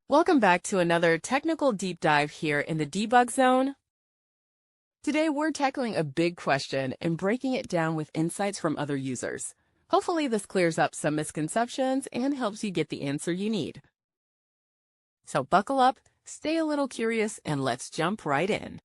Welcome back to another technical deep dive here in the debug zone. Today we're tackling a big question and breaking it down with insights from other users. Hopefully this clears up some misconceptions and helps you get the answer you need. So buckle up, stay a little curious, and let's jump right in.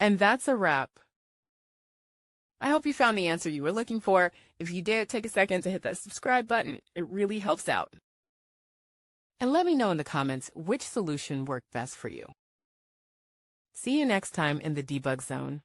And that's a wrap. I hope you found the answer you were looking for. If you did, take a second to hit that subscribe button. It really helps out. And let me know in the comments which solution worked best for you. See you next time in the debug zone.